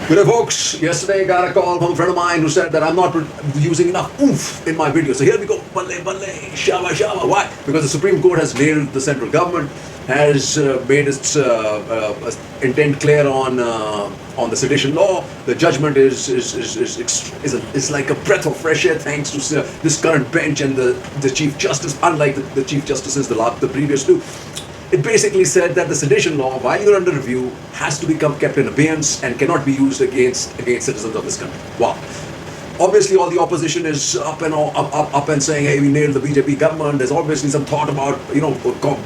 Good day, folks. Yesterday, I got a call from a friend of mine who said that I'm not using enough oomph in my video. So here we go. Balle, balle, shava, shava. Why? Because the Supreme Court has nailed the central government, has made its intent clear on the sedition law. The judgment is like a breath of fresh air thanks to this current bench and the Chief Justice, unlike the Chief Justices the previous two. It basically said that the sedition law, while you're under review, has to be kept in abeyance and cannot be used against citizens of this country. Wow. Obviously, all the opposition is up and saying, hey, we nailed the BJP government. There's obviously some thought about,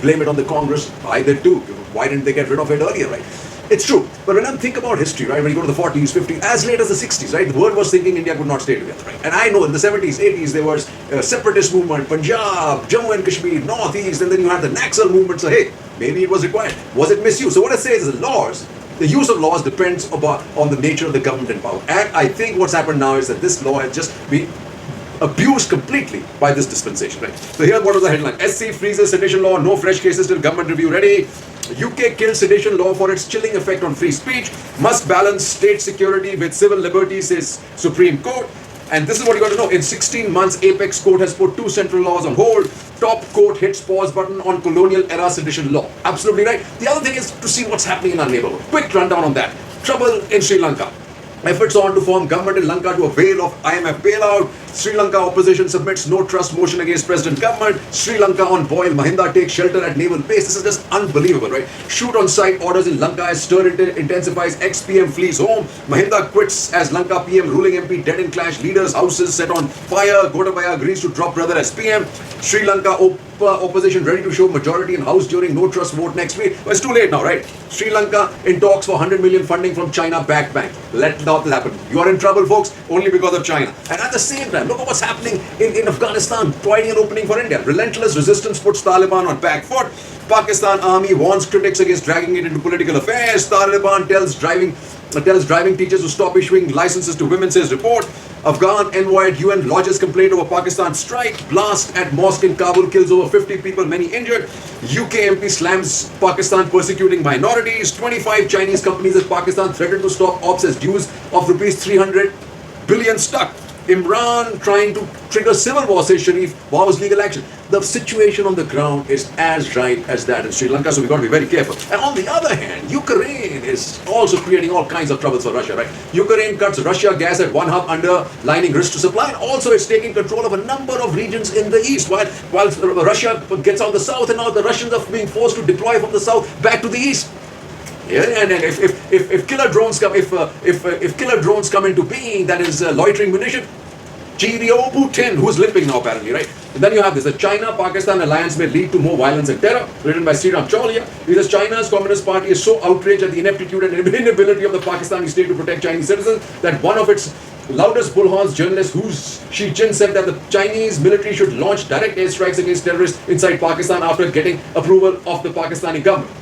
blame it on the Congress. I did too. Why didn't they get rid of it earlier, right? It's true. But when I think about history, right, when you go to the 40s, 50s, as late as the 60s, right, the world was thinking India could not stay together, right? And I know in the 70s, 80s, there was a separatist movement, Punjab, Jammu and Kashmir, Northeast, and then you had the Naxal movement. So, hey, maybe it was required. Was it misused? So what I say is the use of laws depends on the nature of the government and power. And I think what's happened now is that this law has just been abused completely by this dispensation, right? So here, what was the headline? SC freezes sedition law, no fresh cases till government review ready. UK kills sedition law for its chilling effect on free speech. Must balance state security with civil liberties, says Supreme Court. And this is what you got to know. In 16 months, Apex Court has put 2 central laws on hold. Top court hits pause button on colonial era sedition law. Absolutely right. The other thing is to see what's happening in our neighborhood. Quick rundown on that. Trouble in Sri Lanka. Efforts on to form government in Lanka to avail of IMF bailout. Sri Lanka opposition submits no trust motion against president government. Sri Lanka on boil. Mahinda takes shelter at naval base. This is just unbelievable, right? Shoot on sight orders in Lanka as stir intensifies. Ex-PM flees home. Mahinda quits as Lanka PM. Ruling MP dead in clash. Leaders' houses set on fire. Gotabaya agrees to drop brother as PM. Sri Lanka opposition ready to show majority in House during no trust vote next week. But it's too late now, right? Sri Lanka in talks for 100 million funding from China-backed bank. Let not happen. You are in trouble, folks, only because of China. And at the same time, look at what's happening in Afghanistan, providing an opening for India. Relentless resistance puts Taliban on back foot. Pakistan army warns critics against dragging it into political affairs. Taliban tells driving teachers to stop issuing licenses to women, says report. Afghan envoyed UN lodges complaint over Pakistan strike. Blast at mosque in Kabul kills over 50 people, many injured. UK MP slams Pakistan persecuting minorities. 25 Chinese companies in Pakistan threatened to stop ops as dues of rupees 300 billion stuck. Imran trying to trigger civil war, says Sharif, vows legal action. The situation on the ground is as right as that in Sri Lanka, so we've got to be very careful. And on the other hand, Ukraine is also creating all kinds of troubles for Russia, right? Ukraine cuts Russia gas at one hub, underlining risk to supply, and also it's taking control of a number of regions in the east, while Russia gets out the south, and now the Russians are being forced to deploy from the south back to the east. Yeah, and if killer drones come, if killer drones come into being, that is loitering munition. Cheerio Putin, who's limping now apparently, right? And then you have this: the China-Pakistan alliance may lead to more violence and terror. Written by Sriram Chaulia. Because China's Communist Party is so outraged at the ineptitude and inability of the Pakistani state to protect Chinese citizens that one of its loudest bullhorns journalist Hu Xijin said that the Chinese military should launch direct airstrikes against terrorists inside Pakistan after getting approval of the Pakistani government.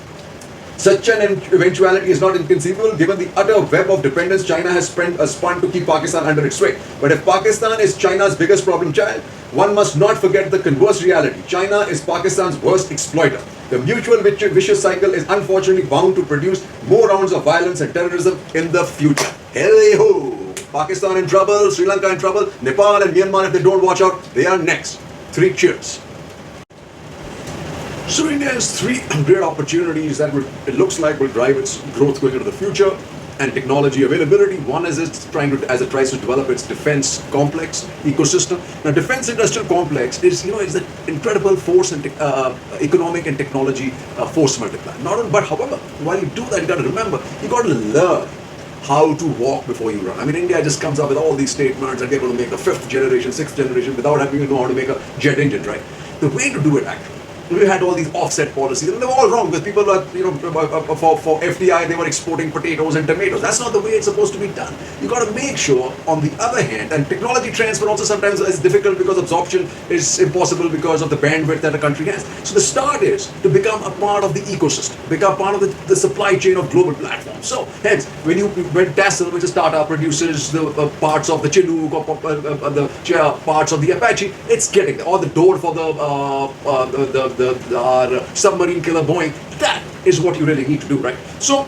Such an eventuality is not inconceivable given the utter web of dependence China has spun to keep Pakistan under its sway. But if Pakistan is China's biggest problem child, one must not forget the converse reality. China is Pakistan's worst exploiter. The mutual vicious cycle is unfortunately bound to produce more rounds of violence and terrorism in the future. Hey ho! Pakistan in trouble, Sri Lanka in trouble, Nepal and Myanmar, if they don't watch out, they are next. 3 cheers. So India has 3 great opportunities that it looks like will drive its growth going into the future, and technology availability. One is it tries to develop its defense complex ecosystem. Now, defense industrial complex is an incredible force and economic and technology force multiplier. But however, while you do that, you got to remember you got to learn how to walk before you run. I mean, India just comes up with all these statements and they're going to make a 5th generation, 6th generation without having to know how to make a jet engine, right? The way to do it actually. We had all these offset policies, and they were all wrong because people are, for FDI, they were exporting potatoes and tomatoes. That's not the way it's supposed to be done. You got to make sure, on the other hand, and technology transfer also sometimes is difficult because absorption is impossible because of the bandwidth that a country has. So the start is to become a part of the ecosystem, become part of the supply chain of global platforms. So hence, when Tassel, which is Tata, produces the parts of the Chinook or the parts of the Apache, it's getting there. Or the door for our submarine killer Boeing. That is what you really need to do, right? So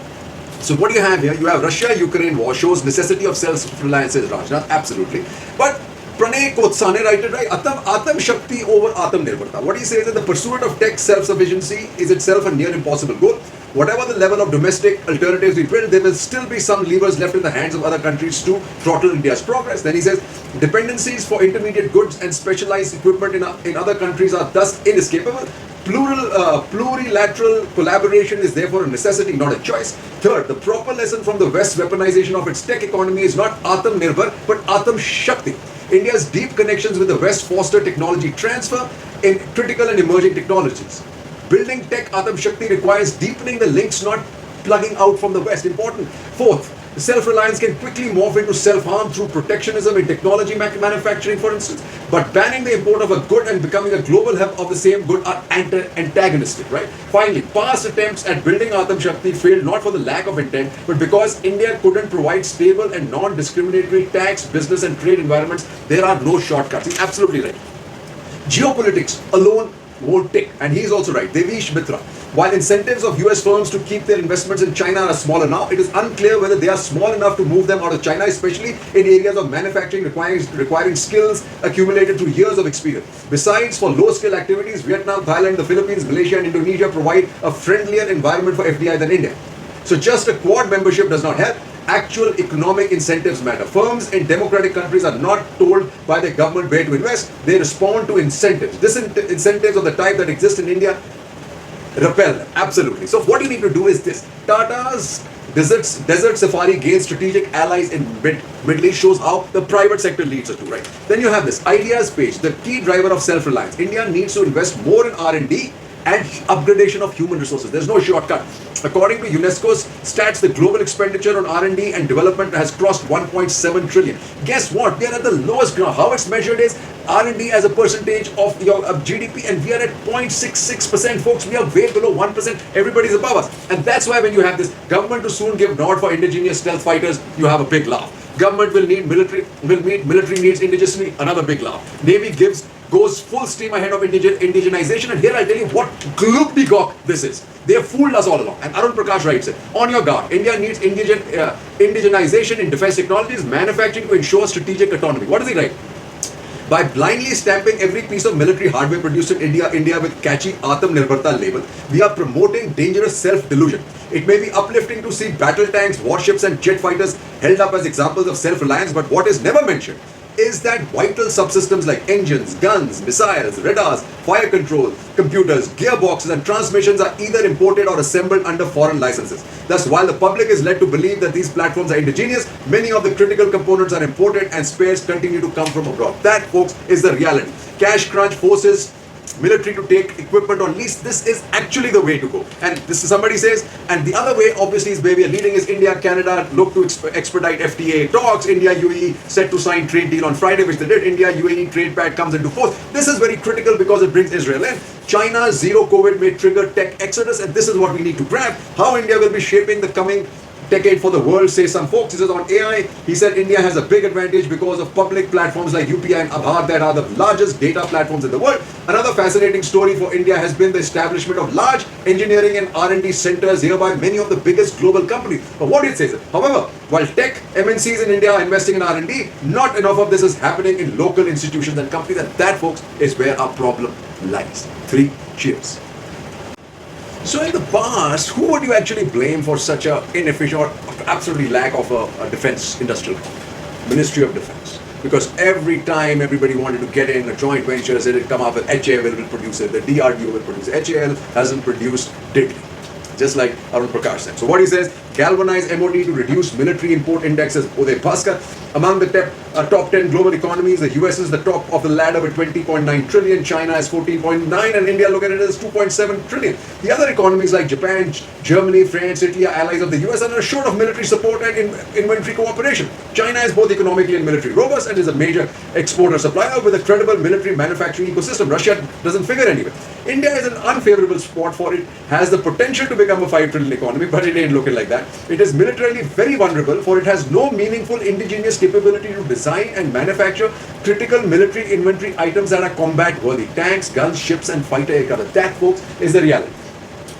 So what do you have here? You have Russia-Ukraine war shows necessity of self-reliance, says Rajnath. Absolutely. But Pranay Kotsane, right? Atam Shakti over Atam Nirbharta. What he says is that the pursuit of tech self-sufficiency is itself a near impossible goal. Whatever the level of domestic alternatives we build, there will still be some levers left in the hands of other countries to throttle India's progress. Then he says, dependencies for intermediate goods and specialized equipment in other countries are thus inescapable. Plurilateral collaboration is therefore a necessity, not a choice. Third, the proper lesson from the West's weaponization of its tech economy is not Atam Nirbhar, but Atam Shakti. India's deep connections with the West foster technology transfer in critical and emerging technologies. Building tech Atam Shakti requires deepening the links, not plugging out from the West. Important. Fourth, self-reliance can quickly morph into self-harm through protectionism in technology manufacturing, for instance. But banning the import of a good and becoming a global hub of the same good are antagonistic, right? Finally, past attempts at building Atam Shakti failed not for the lack of intent, but because India couldn't provide stable and non-discriminatory tax, business and trade environments. There are no shortcuts. He's absolutely right. Geopolitics alone won't take. And he's also right. Devish Mitra. While incentives of US firms to keep their investments in China are smaller now, it is unclear whether they are small enough to move them out of China, especially in areas of manufacturing requiring skills accumulated through years of experience. Besides, for low-skill activities, Vietnam, Thailand, the Philippines, Malaysia and Indonesia provide a friendlier environment for FDI than India. So just a Quad membership does not help. Actual economic incentives matter. Firms in democratic countries are not told by their government where to invest. They respond to incentives. Incentives of the type that exist in India repel them. Absolutely. So what you need to do is this. Tata's desert safari gains strategic allies in Middle East, shows how the private sector leads us to, right? Then you have this ideas page, the key driver of self-reliance. India needs to invest more in R&D and upgradation of human resources. There's no shortcut. According to UNESCO's stats, the global expenditure on R&D and development has crossed 1.7 trillion. Guess what? We are at the lowest ground. How it's measured is R&D as a percentage of your GDP, and we are at 0.66%, folks. We are way below 1%. Everybody's above us. And that's why when you have this government to soon give nod for indigenous stealth fighters, you have a big laugh. Government will meet military needs indigenously, another big laugh. Navy goes full steam ahead of indigenization, and here I'll tell you what gloop-de-gawk this is. They have fooled us all along, and Arun Prakash writes it. On your guard, India needs indigenization in defense technologies, manufacturing to ensure strategic autonomy. What does he write? By blindly stamping every piece of military hardware produced in India with catchy Atam Nirbharta label, we are promoting dangerous self-delusion. It may be uplifting to see battle tanks, warships and jet fighters held up as examples of self-reliance, but what is never mentioned is that vital subsystems like engines, guns, missiles, radars, fire control, computers, gearboxes and transmissions are either imported or assembled under foreign licenses. Thus, while the public is led to believe that these platforms are indigenous, many of the critical components are imported and spares continue to come from abroad. That, folks, is the reality. Cash crunch forces military to take equipment on lease. This is actually the way to go. And this is, somebody says, and the other way obviously is where we are leading is India, Canada look to expedite FTA talks. India, UAE set to sign trade deal on Friday, which they did. India, UAE trade pad comes into force. This is very critical because it brings Israel in. China, zero COVID may trigger tech exodus, and this is what we need to grab. How India will be shaping the coming decade for the world, say some folks. He says on AI, he said India has a big advantage because of public platforms like UPI and Aadhaar that are the largest data platforms in the world. Another fascinating story for India has been the establishment of large engineering and R&D centers here by many of the biggest global companies. But what it says, however, while tech MNCs in India are investing in R&D, not enough of this is happening in local institutions and companies, and that, folks, is where our problem lies. 3 cheers. So in the past, who would you actually blame for such a inefficient or absolutely lack of a defense industrial Ministry of Defense? Because every time everybody wanted to get in a joint venture, said it come up with HAL will produce it, the DRDO will produce it. HAL hasn't produced diddly, just like Arun Prakash said. So what he says, galvanize MOD to reduce military import indexes. Uday Bhaskar, among the top 10 global economies, the US is the top of the ladder with 20.9 trillion, China is 14.9, and India, look at it, as 2.7 trillion. The other economies like Japan, Germany, France, Italy are allies of the US and are short of military support and inventory cooperation. China is both economically and military robust and is a major exporter supplier with a credible military manufacturing ecosystem. Russia doesn't figure anywhere. India is an unfavorable spot for it, has the potential to become a 5 trillion economy, but it ain't looking like that. It is militarily very vulnerable, for it has no meaningful indigenous capability to design and manufacture critical military inventory items that are combat worthy. Tanks, guns, ships and fighter aircraft. That, folks, is the reality.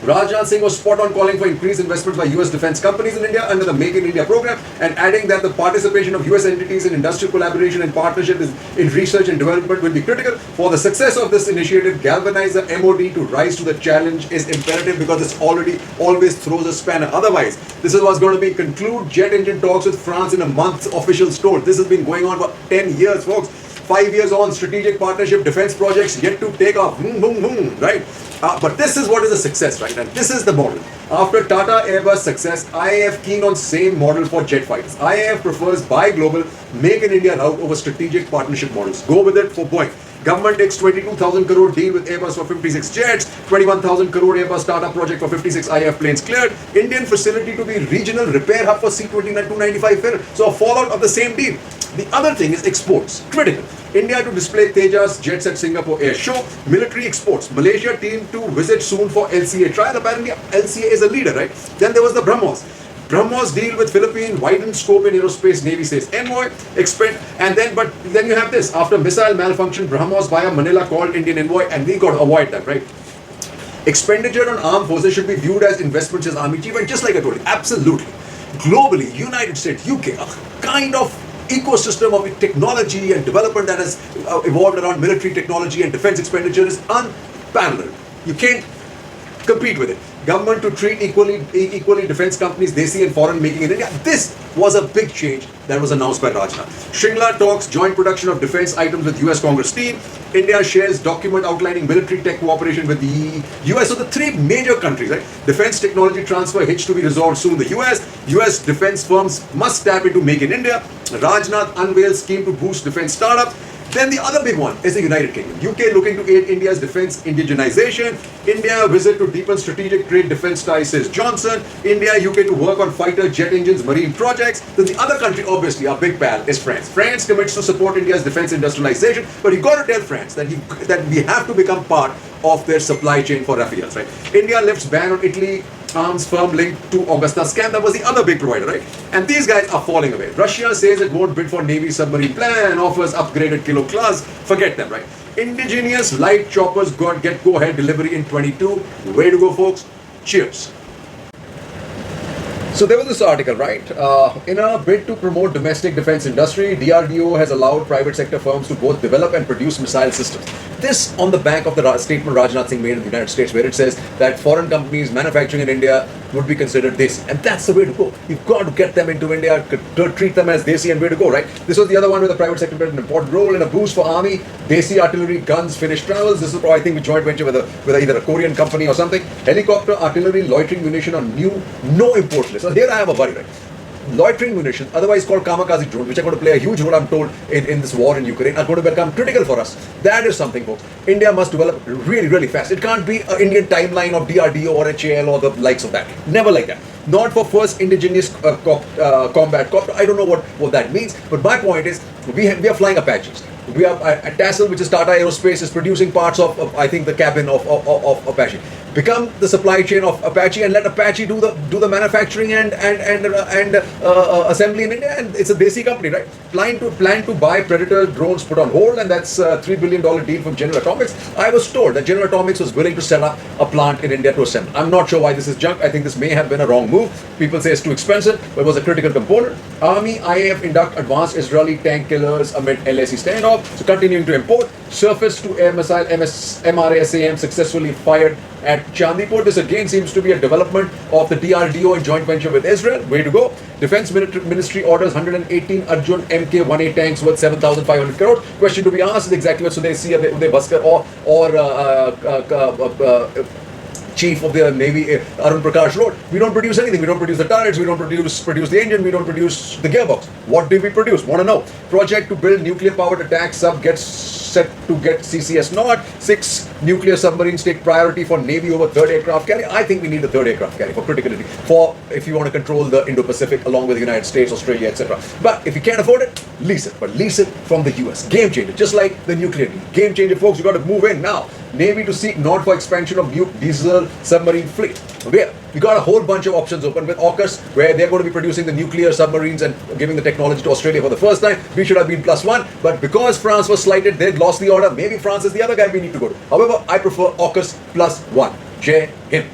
Rajnath Singh was spot on calling for increased investments by US defense companies in India under the Make in India program, and adding that the participation of US entities in industrial collaboration and partnership in research and development will be critical for the success of this initiative. Galvanize the MOD to rise to the challenge is imperative, because it's already always throws a spanner. Otherwise, this is what's going to be conclude jet engine talks with France in a month, officials told. This has been going on for 10 years, folks. 5 years on, strategic partnership, defense projects yet to take off. Right? But this is what is a success, right? And this is the model. After Tata Airbus success, IAF keen on same model for jet fighters. IAF prefers buy global, make in India route over strategic partnership models. Go with it for Boeing. Government takes 22,000 crore deal with Airbus for 56 jets, 21,000 crore Airbus Tata project for 56 IAF planes cleared, Indian facility to be regional repair hub for C-295 fighter. So a fallout of the same deal. The other thing is exports, critical. India to display Tejas jets at Singapore Air Show, military exports. Malaysia team to visit soon for LCA trial. Apparently LCA is a leader, right? Then there was the BrahMos. BrahMos deal with Philippines, widen scope in aerospace, Navy says envoy, but then you have this. After missile malfunction, BrahMos via Manila called Indian envoy, and we got to avoid that, right? Expenditure on armed forces should be viewed as investments as army chief, and just like I told you, absolutely. Globally, United States, UK, a kind of ecosystem of technology and development that has evolved around military technology and defense expenditure is unparalleled. You can't compete with it. Government to treat equally defense companies, Desi and foreign, making in India. This was a big change that was announced by Rajnath. Shringla talks joint production of defense items with US Congress team. India shares document outlining military tech cooperation with the US. So the three major countries, right? Defense technology transfer hitch to be resolved soon. The US defense firms must tap into Make in India. Rajnath unveils scheme to boost defense startups. Then the other big one is the United Kingdom. UK looking to aid India's defense indigenization. India visit to deepen strategic trade defense ties, says Johnson. India, UK to work on fighter jet engines, marine projects. Then the other country, obviously, our big pal, is France. France commits to support India's defense industrialization, but you've got to tell France that we have to become part of their supply chain for Rafales, right? India lifts ban on Italy arms firm linked to Augusta scam. That was the other big provider, right? And these guys are falling away. Russia says it won't bid for Navy submarine plan, offers upgraded kilo class. Forget them, right? Indigenous light choppers get go-ahead delivery in 22. Way to go, folks. Cheers. So there was this article, right? In a bid to promote domestic defense industry, DRDO has allowed private sector firms to both develop and produce missile systems. This on the back of the statement Rajnath Singh made in the United States, where it says that foreign companies manufacturing in India would be considered Desi. And that's the way to go. You've got to get them into India, to treat them as Desi, and way to go, right? This was the other one where the private sector played an important role in a boost for army, Desi artillery, guns, finished travels. This is, I think, a joint venture with either a Korean company or something. Helicopter, artillery, loitering munition on new, no import list. So here I have a worry, right? Loitering munition, otherwise called kamikaze drones, which are going to play a huge role, I'm told, in this war in Ukraine, are going to become critical for us. That is something, folks. India must develop really, really fast. It can't be an Indian timeline of DRDO or HAL or the likes of that. Never like that. Not for first indigenous combat copter. I don't know what that means. But my point is, we are flying Apaches. We are at Tassel, which is Tata Aerospace, is producing parts of I think, the cabin of Apache. Become the supply chain of Apache and let Apache do the manufacturing and assembly in India, and it's a Desi company, right? Plan to buy Predator drones put on hold, and that's a $3 billion deal from General Atomics. I was told that General Atomics was willing to set up a plant in India to assemble. I'm not sure why this is junk. I think this may have been a wrong move. People say it's too expensive, but it was a critical component. Army IAF induct advanced Israeli tank killers amid LAC standoff. So continuing to import. Surface to air missile MRSAM successfully fired at Chandipur. This again seems to be a development of the DRDO in joint venture with Israel. Way to go. Defense Ministry orders 118 Arjun Mk-1A tanks worth 7,500 crore. Question to be asked is exactly what Sudhir Uday Bhaskar or Chief of the Navy, Arun Prakash wrote. We don't produce anything. We don't produce the turrets. We don't produce the engine. We don't produce the gearbox. What do we produce? Want to know? Project to build nuclear-powered attack sub gets set to get CCS not. 6 nuclear submarines take priority for Navy over third aircraft carrier. I think we need the third aircraft carrier for criticality, for if you want to control the Indo-Pacific along with the United States, Australia, etc. But if you can't afford it, lease it. But lease it from the US. Game changer. Just like the nuclear deal. Game changer, folks. You got to move in now. Navy to seek nod for expansion of new diesel submarine fleet. We got a whole bunch of options open with AUKUS, where they're going to be producing the nuclear submarines and giving the technology to Australia for the first time. We should have been +1, but because France was slighted, they'd lost the order. Maybe France is the other guy we need to go to. However, I prefer AUKUS +1. Jai Hind.